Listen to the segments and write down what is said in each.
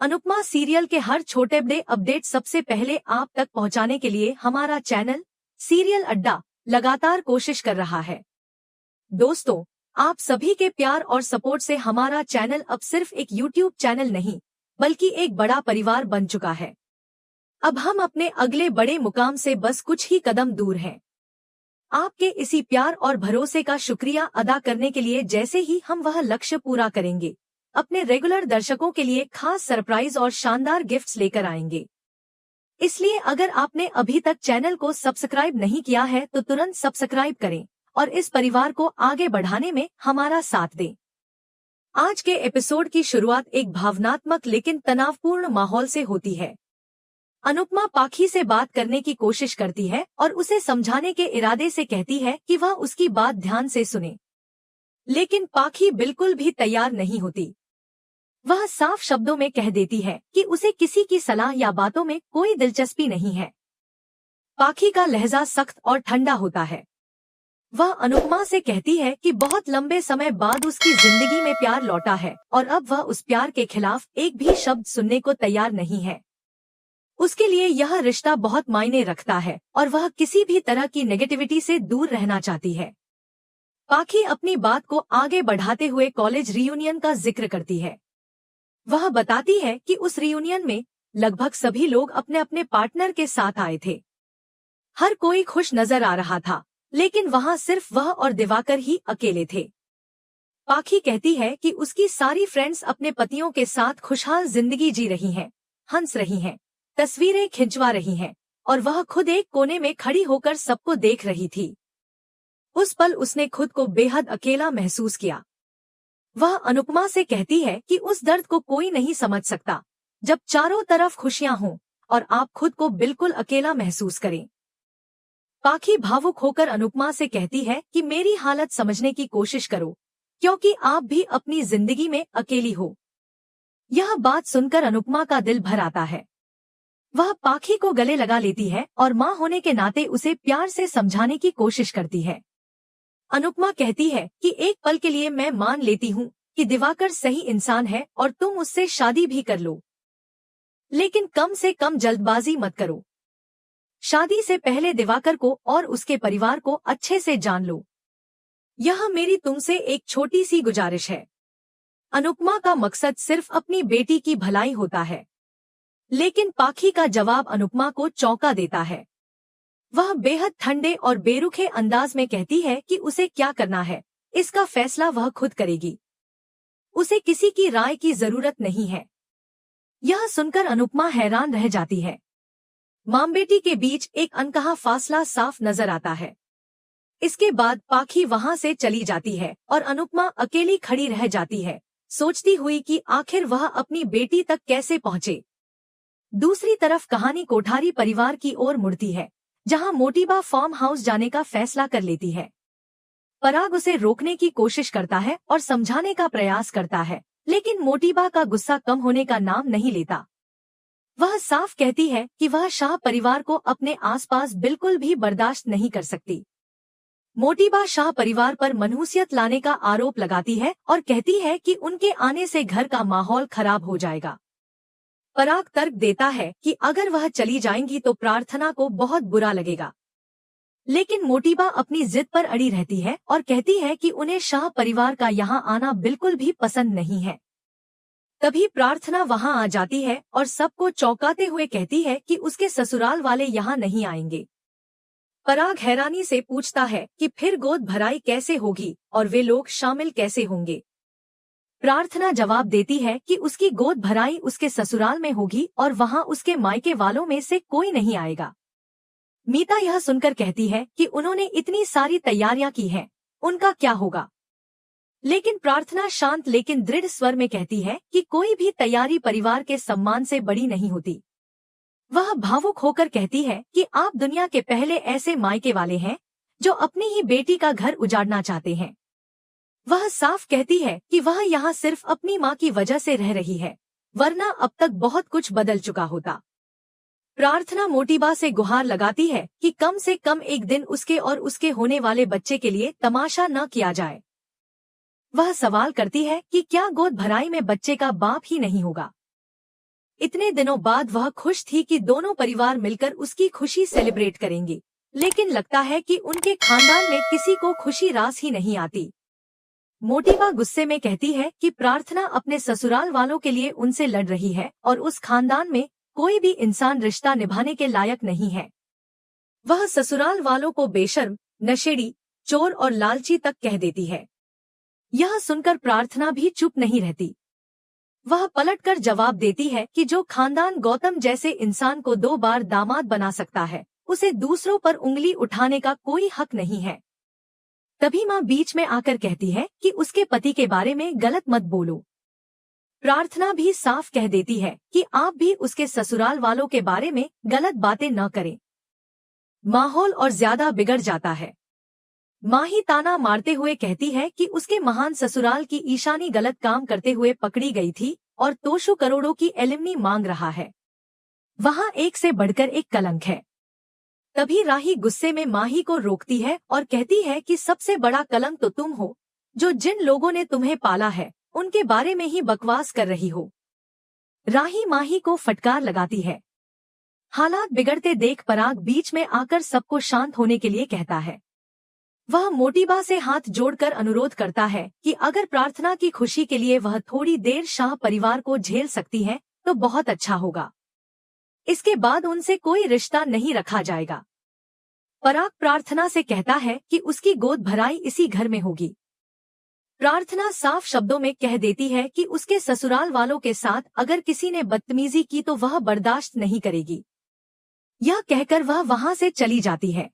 Anupama serial के हर छोटे बड़े अपडेट सबसे पहले आप तक पहुंचाने के लिए हमारा चैनल सीरियल अड्डा लगातार कोशिश कर रहा है। दोस्तों, आप सभी के प्यार और सपोर्ट से हमारा चैनल अब सिर्फ एक यूट्यूब चैनल नहीं बल्कि एक बड़ा परिवार बन चुका है। अब हम अपने अगले बड़े मुकाम से बस कुछ ही कदम दूर हैं। आपके इसी प्यार और भरोसे का शुक्रिया अदा करने के लिए जैसे ही हम वह लक्ष्य पूरा करेंगे, अपने रेगुलर दर्शकों के लिए खास सरप्राइज और शानदार गिफ्ट्स लेकर आएंगे। इसलिए अगर आपने अभी तक चैनल को सब्सक्राइब नहीं किया है तो तुरंत सब्सक्राइब करें और इस परिवार को आगे बढ़ाने में हमारा साथ दें। आज के एपिसोड की शुरुआत एक भावनात्मक लेकिन तनावपूर्ण माहौल से होती है। अनुपमा पाखी से बात करने की कोशिश करती है और उसे समझाने के इरादे से कहती है कि वह उसकी बात ध्यान से सुने, लेकिन पाखी बिल्कुल भी तैयार नहीं होती। वह साफ शब्दों में कह देती है कि उसे किसी की सलाह या बातों में कोई दिलचस्पी नहीं है। पाखी का लहजा सख्त और ठंडा होता है। वह अनुपमा से कहती है कि बहुत लंबे समय बाद उसकी जिंदगी में प्यार लौटा है और अब वह उस प्यार के खिलाफ एक भी शब्द सुनने को तैयार नहीं है। उसके लिए यह रिश्ता बहुत मायने रखता है और वह किसी भी तरह की नेगेटिविटी से दूर रहना चाहती है। पाखी अपनी बात को आगे बढ़ाते हुए कॉलेज रियूनियन का जिक्र करती है। वह बताती है कि उस रियूनियन में लगभग सभी लोग अपने अपने पार्टनर के साथ आए थे। हर कोई खुश नजर आ रहा था, लेकिन वहां सिर्फ वह और दिवाकर ही अकेले थे। पाखी कहती है कि उसकी सारी फ्रेंड्स अपने पतियों के साथ खुशहाल जिंदगी जी रही हैं, हंस रही हैं, तस्वीरें खिंचवा रही हैं और वह खुद एक कोने में खड़ी होकर सबको देख रही थी। उस पल उसने खुद को बेहद अकेला महसूस किया। वह अनुपमा से कहती है कि उस दर्द को कोई नहीं समझ सकता जब चारों तरफ खुशियां हों और आप खुद को बिल्कुल अकेला महसूस करें। पाखी भावुक होकर अनुपमा से कहती है कि मेरी हालत समझने की कोशिश करो, क्योंकि आप भी अपनी जिंदगी में अकेली हो। यह बात सुनकर अनुपमा का दिल भर आता है। वह पाखी को गले लगा लेती है और मां होने के नाते उसे प्यार से समझाने की कोशिश करती है। अनुपमा कहती है कि एक पल के लिए मैं मान लेती हूँ कि दिवाकर सही इंसान है और तुम उससे शादी भी कर लो, लेकिन कम से कम जल्दबाजी मत करो। शादी से पहले दिवाकर को और उसके परिवार को अच्छे से जान लो। यह मेरी तुमसे एक छोटी सी गुजारिश है। अनुपमा का मकसद सिर्फ अपनी बेटी की भलाई होता है, लेकिन पाखी का जवाब अनुपमा को चौंका देता है। वह बेहद ठंडे और बेरुखे अंदाज में कहती है कि उसे क्या करना है, इसका फैसला वह खुद करेगी। उसे किसी की राय की जरूरत नहीं है। यह सुनकर अनुपमा हैरान रह जाती है। मां बेटी के बीच एक अनकहा फासला साफ नजर आता है। इसके बाद पाखी वहां से चली जाती है और अनुपमा अकेली खड़ी रह जाती है, सोचती हुई कि आखिर वह अपनी बेटी तक कैसे पहुंचे। दूसरी तरफ कहानी कोठारी परिवार की ओर मुड़ती है, जहां मोटीबा फार्म हाउस जाने का फैसला कर लेती है। पराग उसे रोकने की कोशिश करता है और समझाने का प्रयास करता है, लेकिन मोटीबा का गुस्सा कम होने का नाम नहीं लेता। वह साफ कहती है कि वह शाह परिवार को अपने आसपास बिल्कुल भी बर्दाश्त नहीं कर सकती। मोटीबा शाह परिवार पर मनहूसियत लाने का आरोप लगाती है और कहती है कि उनके आने से घर का माहौल खराब हो जाएगा। पराग तर्क देता है कि अगर वह चली जाएंगी तो प्रार्थना को बहुत बुरा लगेगा, लेकिन मोटीबा अपनी जिद पर अड़ी रहती है और कहती है कि उन्हें शाह परिवार का यहाँ आना बिल्कुल भी पसंद नहीं है। तभी प्रार्थना वहां आ जाती है और सबको चौंकाते हुए कहती है कि उसके ससुराल वाले यहाँ नहीं आएंगे। पराग हैरानी से पूछता है कि फिर गोद भराई कैसे होगी और वे लोग शामिल कैसे होंगे। प्रार्थना जवाब देती है कि उसकी गोद भराई उसके ससुराल में होगी और वहां उसके मायके वालों में से कोई नहीं आएगा। मीता यह सुनकर कहती है कि उन्होंने इतनी सारी तैयारियां की हैं, उनका क्या होगा। लेकिन प्रार्थना शांत लेकिन दृढ़ स्वर में कहती है कि कोई भी तैयारी परिवार के सम्मान से बड़ी नहीं होती। वह भावुक होकर कहती है कि आप दुनिया के पहले ऐसे मायके वाले हैं जो अपनी ही बेटी का घर उजाड़ना चाहते हैं। वह साफ कहती है कि वह यहाँ सिर्फ अपनी माँ की वजह से रह रही है, वरना अब तक बहुत कुछ बदल चुका होता। प्रार्थना मोटीबा से गुहार लगाती है कि कम से कम एक दिन उसके और उसके होने वाले बच्चे के लिए तमाशा न किया जाए। वह सवाल करती है कि क्या गोद भराई में बच्चे का बाप ही नहीं होगा। इतने दिनों बाद वह खुश थी कि दोनों परिवार मिलकर उसकी खुशी सेलिब्रेट करेंगे, लेकिन लगता है कि उनके खानदान में किसी को खुशी रास ही नहीं आती। मोटिवा गुस्से में कहती है कि प्रार्थना अपने ससुराल वालों के लिए उनसे लड़ रही है और उस खानदान में कोई भी इंसान रिश्ता निभाने के लायक नहीं है। वह ससुराल वालों को बेशर्म, नशेड़ी, चोर और लालची तक कह देती है। यह सुनकर प्रार्थना भी चुप नहीं रहती। वह पलटकर जवाब देती है कि जो खानदान गौतम जैसे इंसान को 2 बार दामाद बना सकता है, उसे दूसरों पर उंगली उठाने का कोई हक नहीं है। तभी माँ बीच में आकर कहती है कि उसके पति के बारे में गलत मत बोलो। प्रार्थना भी साफ कह देती है कि आप भी उसके ससुराल वालों के बारे में गलत बातें न करें। माहौल और ज्यादा बिगड़ जाता है। माँ ही ताना मारते हुए कहती है कि उसके महान ससुराल की ईशानी गलत काम करते हुए पकड़ी गई थी और तोशु करोड़ों की एलिमनी मांग रहा है। वहाँ एक से बढ़कर एक कलंक है। तभी राही गुस्से में माही को रोकती है और कहती है कि सबसे बड़ा कलंक तो तुम हो, जो जिन लोगों ने तुम्हें पाला है उनके बारे में ही बकवास कर रही हो। राही माही को फटकार लगाती है। हालात बिगड़ते देख पराग बीच में आकर सबको शांत होने के लिए कहता है। वह मोटिबा से हाथ जोड़कर अनुरोध करता है कि अगर प्रार्थना की खुशी के लिए वह थोड़ी देर शाह परिवार को झेल सकती है तो बहुत अच्छा होगा। इसके बाद उनसे कोई रिश्ता नहीं रखा जाएगा। पराग प्रार्थना से कहता है कि उसकी गोद भराई इसी घर में होगी। प्रार्थना साफ शब्दों में कह देती है कि उसके ससुराल वालों के साथ अगर किसी ने बदतमीजी की तो वह बर्दाश्त नहीं करेगी। यह कहकर वह वहां से चली जाती है।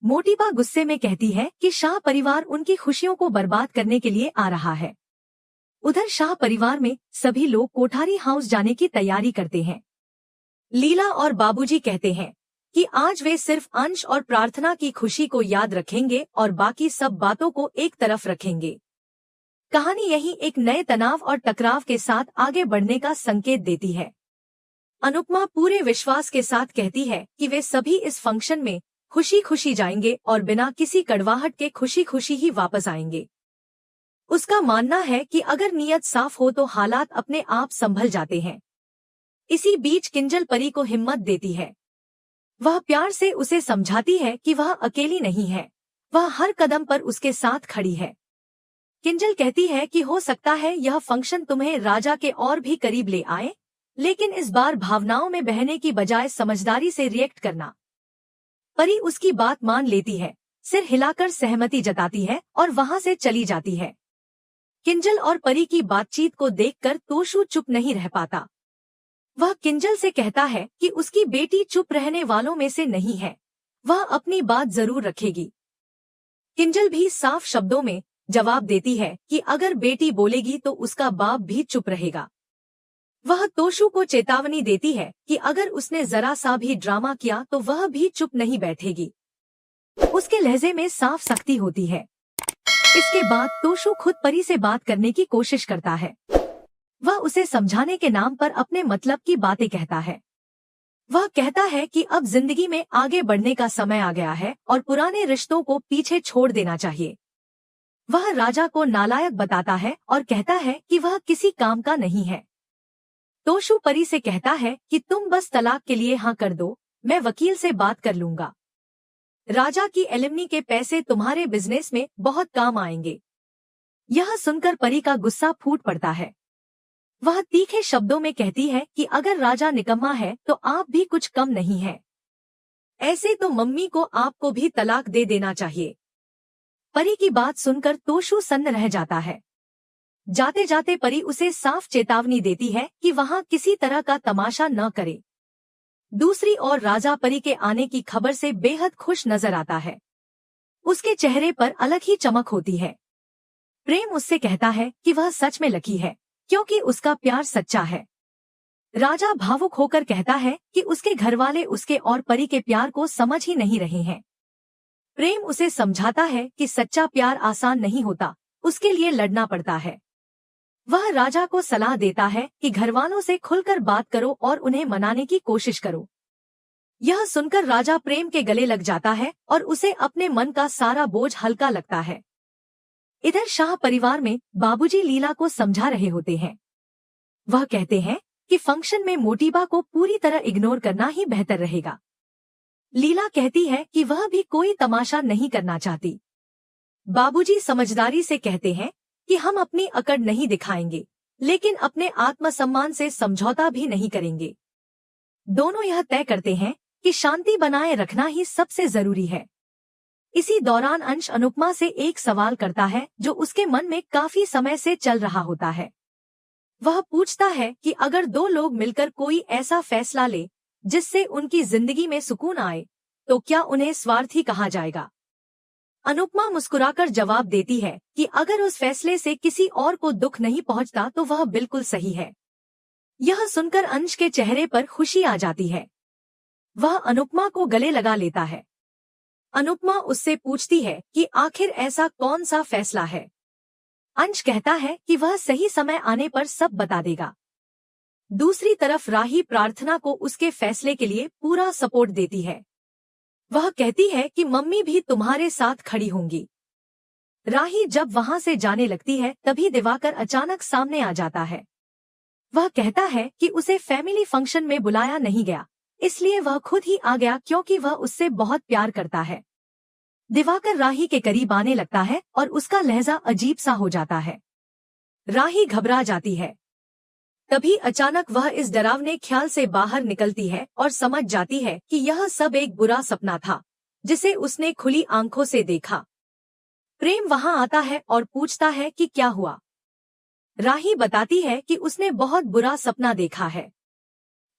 मोटिबा गुस्से में कहती है कि शाह परिवार उनकी खुशियों को बर्बाद करने के लिए आ रहा है। उधर शाह परिवार में सभी लोग कोठारी हाउस जाने की तैयारी करते हैं। लीला और बाबूजी कहते हैं कि आज वे सिर्फ अंश और प्रार्थना की खुशी को याद रखेंगे और बाकी सब बातों को एक तरफ रखेंगे। कहानी यही एक नए तनाव और टकराव के साथ आगे बढ़ने का संकेत देती है। अनुपमा पूरे विश्वास के साथ कहती है कि वे सभी इस फंक्शन में खुशी खुशी जाएंगे और बिना किसी कड़वाहट के खुशी खुशी ही वापस आएंगे। उसका मानना है कि अगर नीयत साफ हो तो हालात अपने आप संभल जाते हैं। इसी बीच किंजल परी को हिम्मत देती है। वह प्यार से उसे समझाती है कि वह अकेली नहीं है, वह हर कदम पर उसके साथ खड़ी है। किंजल कहती है कि हो सकता है यह फंक्शन तुम्हें राजा के और भी करीब ले आए, लेकिन इस बार भावनाओं में बहने की बजाय समझदारी से रिएक्ट करना। परी उसकी बात मान लेती है, सिर हिलाकर सहमति जताती है और वहां से चली जाती है। किंजल और परी की बातचीत को देखकर तोशु चुप नहीं रह पाता। वह किंजल से कहता है कि उसकी बेटी चुप रहने वालों में से नहीं है, वह अपनी बात जरूर रखेगी। किंजल भी साफ शब्दों में जवाब देती है कि अगर बेटी बोलेगी तो उसका बाप भी चुप रहेगा। वह तोशु को चेतावनी देती है कि अगर उसने जरा सा भी ड्रामा किया तो वह भी चुप नहीं बैठेगी। उसके लहजे में साफ सख्ती होती है। इसके बाद तोशु खुद परी से बात करने की कोशिश करता है। वह उसे समझाने के नाम पर अपने मतलब की बातें कहता है। वह कहता है कि अब जिंदगी में आगे बढ़ने का समय आ गया है और पुराने रिश्तों को पीछे छोड़ देना चाहिए। वह राजा को नालायक बताता है और कहता है कि वह किसी काम का नहीं है। तोशु परी से कहता है कि तुम बस तलाक के लिए हाँ कर दो, मैं वकील से बात कर लूंगा। राजा की एलिमनी के पैसे तुम्हारे बिजनेस में बहुत काम आएंगे। यह सुनकर परी का गुस्सा फूट पड़ता है। वह तीखे शब्दों में कहती है कि अगर राजा निकम्मा है तो आप भी कुछ कम नहीं है। ऐसे तो मम्मी को आपको भी तलाक दे देना चाहिए। परी की बात सुनकर तोशु सन्न रह जाता है। जाते जाते परी उसे साफ चेतावनी देती है कि वहां किसी तरह का तमाशा न करे। दूसरी ओर राजा परी के आने की खबर से बेहद खुश नजर आता है। उसके चेहरे पर अलग ही चमक होती है। प्रेम उससे कहता है कि वह सच में लकी है, क्योंकि उसका प्यार सच्चा है। राजा भावुक होकर कहता है कि उसके घरवाले उसके और परी के प्यार को समझ ही नहीं रहे हैं। प्रेम उसे समझाता है कि सच्चा प्यार आसान नहीं होता, उसके लिए लड़ना पड़ता है। वह राजा को सलाह देता है कि घरवालों से खुलकर बात करो और उन्हें मनाने की कोशिश करो। यह सुनकर राजा प्रेम के गले लग जाता है और उसे अपने मन का सारा बोझ हल्का लगता है। इधर शाह परिवार में बाबूजी लीला को समझा रहे होते हैं। वह कहते हैं कि फंक्शन में मोटिबा को पूरी तरह इग्नोर करना ही बेहतर रहेगा। लीला कहती है कि वह भी कोई तमाशा नहीं करना चाहती। बाबूजी समझदारी से कहते हैं कि हम अपनी अकड़ नहीं दिखाएंगे, लेकिन अपने आत्मसम्मान से समझौता भी नहीं करेंगे। दोनों यह तय करते हैं कि शांति बनाए रखना ही सबसे जरूरी है। इसी दौरान अंश अनुपमा से एक सवाल करता है जो उसके मन में काफी समय से चल रहा होता है। वह पूछता है कि अगर दो लोग मिलकर कोई ऐसा फैसला ले जिससे उनकी जिंदगी में सुकून आए, तो क्या उन्हें स्वार्थी कहा जाएगा? अनुपमा मुस्कुराकर जवाब देती है कि अगर उस फैसले से किसी और को दुख नहीं पहुंचता तो वह बिल्कुल सही है। यह सुनकर अंश के चेहरे पर खुशी आ जाती है। वह अनुपमा को गले लगा लेता है। अनुपमा उससे पूछती है कि आखिर ऐसा कौन सा फैसला है? अंश कहता है कि वह सही समय आने पर सब बता देगा। दूसरी तरफ राही प्रार्थना को उसके फैसले के लिए पूरा सपोर्ट देती है। वह कहती है कि मम्मी भी तुम्हारे साथ खड़ी होंगी। राही जब वहां से जाने लगती है तभी दिवाकर अचानक सामने आ जाता है। वह कहता है कि उसे फैमिली फंक्शन में बुलाया नहीं गया, इसलिए वह खुद ही आ गया क्योंकि वह उससे बहुत प्यार करता है। दिवाकर राही के करीब आने लगता है और उसका लहजा अजीब सा हो जाता है। राही घबरा जाती है। तभी अचानक वह इस डरावने ख्याल से बाहर निकलती है और समझ जाती है कि यह सब एक बुरा सपना था जिसे उसने खुली आंखों से देखा। प्रेम वहां आता है और पूछता है कि क्या हुआ। राही बताती है कि उसने बहुत बुरा सपना देखा है।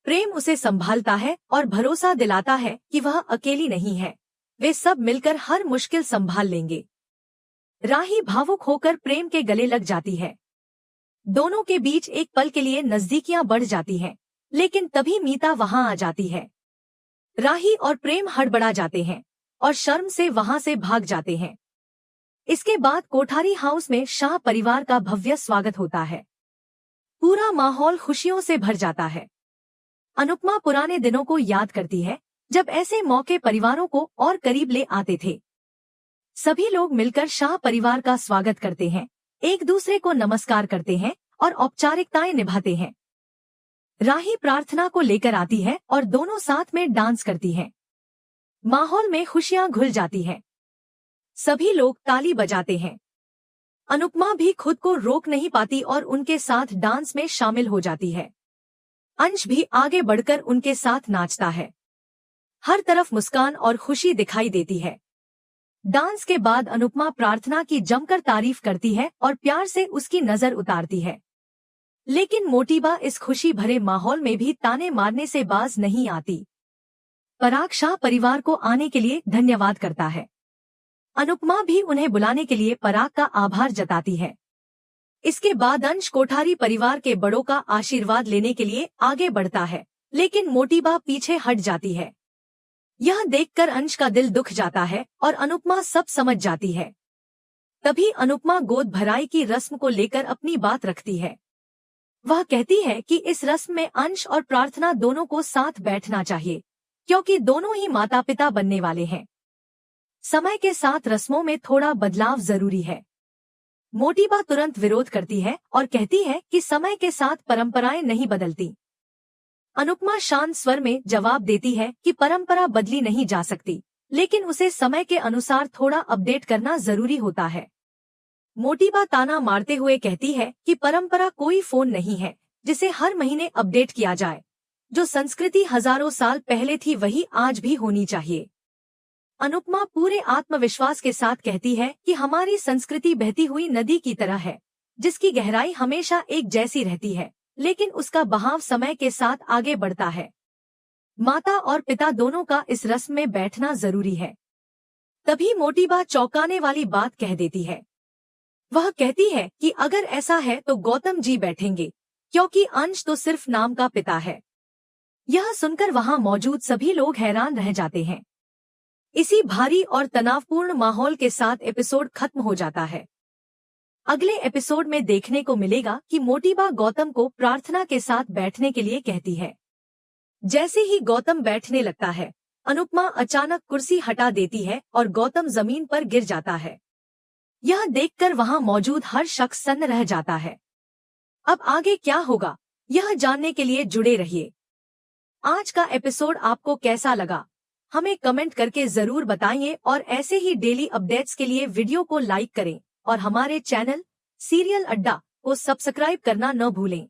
प्रेम उसे संभालता है और भरोसा दिलाता है कि वह अकेली नहीं है, वे सब मिलकर हर मुश्किल संभाल लेंगे। राही भावुक होकर प्रेम के गले लग जाती है। दोनों के बीच एक पल के लिए नजदीकियां बढ़ जाती हैं, लेकिन तभी मीता वहां आ जाती है। राही और प्रेम हड़बड़ा जाते हैं और शर्म से वहां से भाग जाते हैं। इसके बाद कोठारी हाउस में शाह परिवार का भव्य स्वागत होता है। पूरा माहौल खुशियों से भर जाता है। अनुपमा पुराने दिनों को याद करती है जब ऐसे मौके परिवारों को और करीब ले आते थे। सभी लोग मिलकर शाह परिवार का स्वागत करते हैं, एक दूसरे को नमस्कार करते हैं और औपचारिकताएं निभाते हैं। राही प्रार्थना को लेकर आती है और दोनों साथ में डांस करती हैं। माहौल में खुशियां घुल जाती हैं। सभी लोग ताली बजाते हैं। अनुपमा भी खुद को रोक नहीं पाती और उनके साथ डांस में शामिल हो जाती है। अंश भी आगे बढ़कर उनके साथ नाचता है। हर तरफ मुस्कान और खुशी दिखाई देती है। डांस के बाद अनुपमा प्रार्थना की जमकर तारीफ करती है और प्यार से उसकी नजर उतारती है। लेकिन मोटिबा इस खुशी भरे माहौल में भी ताने मारने से बाज नहीं आती। पराग शाह परिवार को आने के लिए धन्यवाद करता है। अनुपमा भी उन्हें बुलाने के लिए पराग का आभार जताती है। इसके बाद अंश कोठारी परिवार के बड़ों का आशीर्वाद लेने के लिए आगे बढ़ता है, लेकिन मोटिबा पीछे हट जाती है। यह देखकर अंश का दिल दुख जाता है और अनुपमा सब समझ जाती है। तभी अनुपमा गोद भराई की रस्म को लेकर अपनी बात रखती है। वह कहती है कि इस रस्म में अंश और प्रार्थना दोनों को साथ बैठना चाहिए, क्योंकि दोनों ही माता पिता बनने वाले हैं। समय के साथ रस्मों में थोड़ा बदलाव जरूरी है। मोटिबा तुरंत विरोध करती है और कहती है कि समय के साथ परंपराएं नहीं बदलती। अनुपमा शांत स्वर में जवाब देती है कि परंपरा बदली नहीं जा सकती, लेकिन उसे समय के अनुसार थोड़ा अपडेट करना जरूरी होता है। मोटिबा ताना मारते हुए कहती है कि परंपरा कोई फोन नहीं है जिसे हर महीने अपडेट किया जाए। जो संस्कृति हजारों साल पहले थी वही आज भी होनी चाहिए। अनुपमा पूरे आत्मविश्वास के साथ कहती है कि हमारी संस्कृति बहती हुई नदी की तरह है, जिसकी गहराई हमेशा एक जैसी रहती है, लेकिन उसका बहाव समय के साथ आगे बढ़ता है। माता और पिता दोनों का इस रस्म में बैठना जरूरी है। तभी मोटिबा चौंकाने वाली बात कह देती है। वह कहती है कि अगर ऐसा है तो गौतम जी बैठेंगे, क्योंकि अंश तो सिर्फ नाम का पिता है। यह सुनकर वहां मौजूद सभी लोग हैरान रह जाते हैं। इसी भारी और तनावपूर्ण माहौल के साथ एपिसोड खत्म हो जाता है। अगले एपिसोड में देखने को मिलेगा कि मोटिबा गौतम को प्रार्थना के साथ बैठने के लिए कहती है। जैसे ही गौतम बैठने लगता है, अनुपमा अचानक कुर्सी हटा देती है और गौतम जमीन पर गिर जाता है। यह देखकर वहां मौजूद हर शख्स सन्न रह जाता है। अब आगे क्या होगा, यह जानने के लिए जुड़े रहिए। आज का एपिसोड आपको कैसा लगा हमें कमेंट करके जरूर बताइए और ऐसे ही डेली अपडेट्स के लिए वीडियो को लाइक करें और हमारे चैनल सीरियल अड्डा को सब्सक्राइब करना न भूलें।